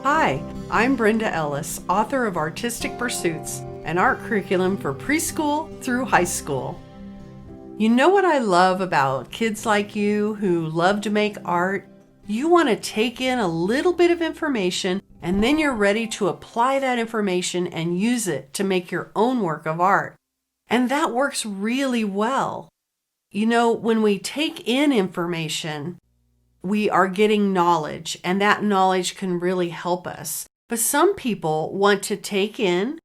Hi, I'm Brenda Ellis, author of Artistic Pursuits, an art curriculum for preschool through high school. You know what I love about kids like you who love to make art? You want to take in a little bit of information and then you're ready to apply that information and use it to make your own work of art. And that works really well. You know, when we take in information, we are getting knowledge, and that knowledge can really help us. But some people want to take in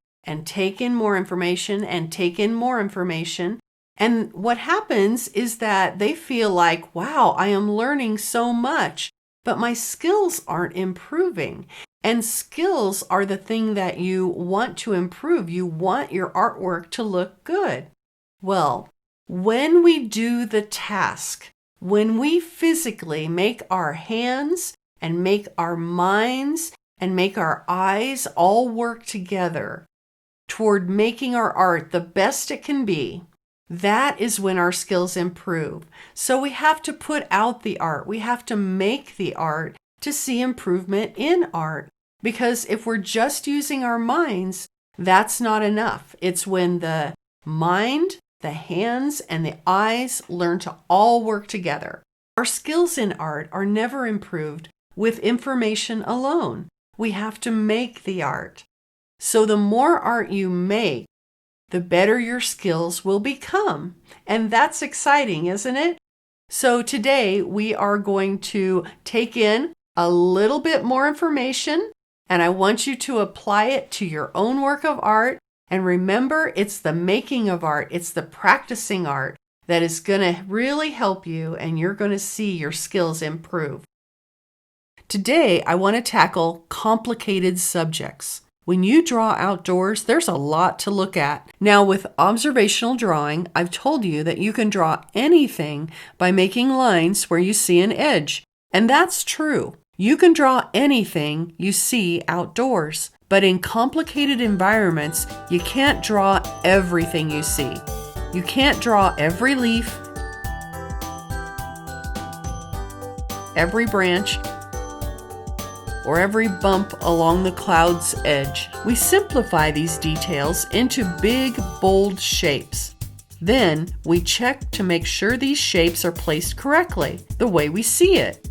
more information and take in more information. And what happens is that they feel like, wow, I am learning so much, but my skills aren't improving. And skills are the thing that you want to improve. You want your artwork to look good. Well, when we do the task, when we physically make our hands and make our minds and make our eyes all work together toward making our art the best it can be, that is when our skills improve. So we have to put out the art. We have to make the art to see improvement in art. Because if we're just using our minds, that's not enough. It's when the mind, the hands, and the eyes learn to all work together. Our skills in art are never improved with information alone. We have to make the art. So the more art you make, the better your skills will become. And that's exciting, isn't it? So today we are going to take in a little bit more information, and I want you to apply it to your own work of art. And remember, it's the making of art, it's the practicing art that is going to really help you, and you're going to see your skills improve. Today, I want to tackle complicated subjects. When you draw outdoors, there's a lot to look at. Now, with observational drawing, I've told you that you can draw anything by making lines where you see an edge. And that's true. You can draw anything you see outdoors. But in complicated environments, you can't draw everything you see. You can't draw every leaf, every branch, or every bump along the cloud's edge. We simplify these details into big, bold shapes. Then we check to make sure these shapes are placed correctly, the way we see it.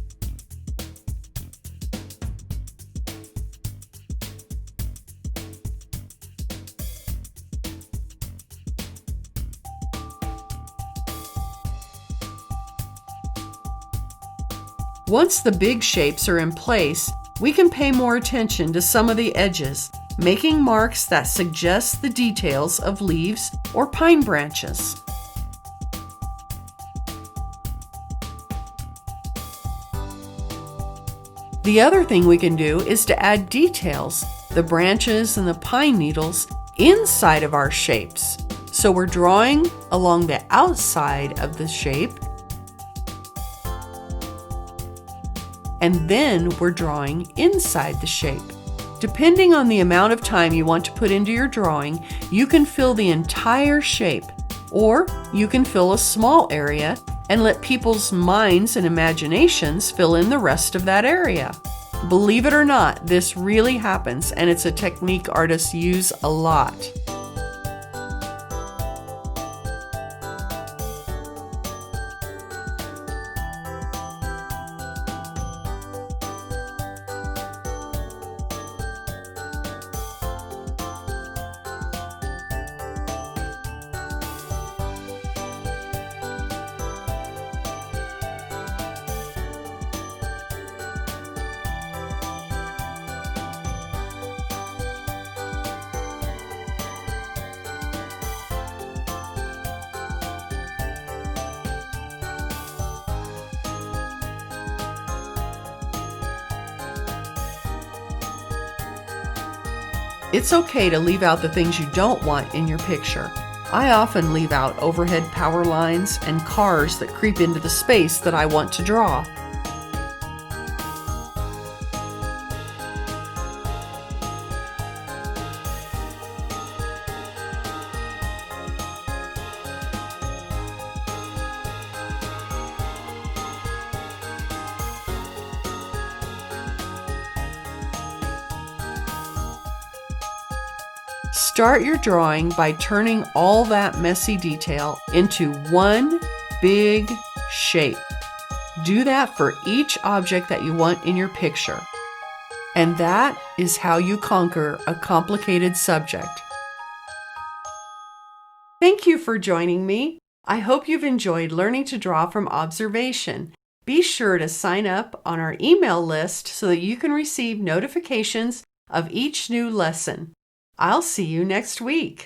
Once the big shapes are in place, we can pay more attention to some of the edges, making marks that suggest the details of leaves or pine branches. The other thing we can do is to add details, the branches and the pine needles, inside of our shapes. So we're drawing along the outside of the shape, and then we're drawing inside the shape. Depending on the amount of time you want to put into your drawing, you can fill the entire shape, or you can fill a small area and let people's minds and imaginations fill in the rest of that area. Believe it or not, this really happens, and it's a technique artists use a lot. It's okay to leave out the things you don't want in your picture. I often leave out overhead power lines and cars that creep into the space that I want to draw. Start your drawing by turning all that messy detail into one big shape. Do that for each object that you want in your picture. And that is how you conquer a complicated subject. Thank you for joining me. I hope you've enjoyed learning to draw from observation. Be sure to sign up on our email list so that you can receive notifications of each new lesson. I'll see you next week.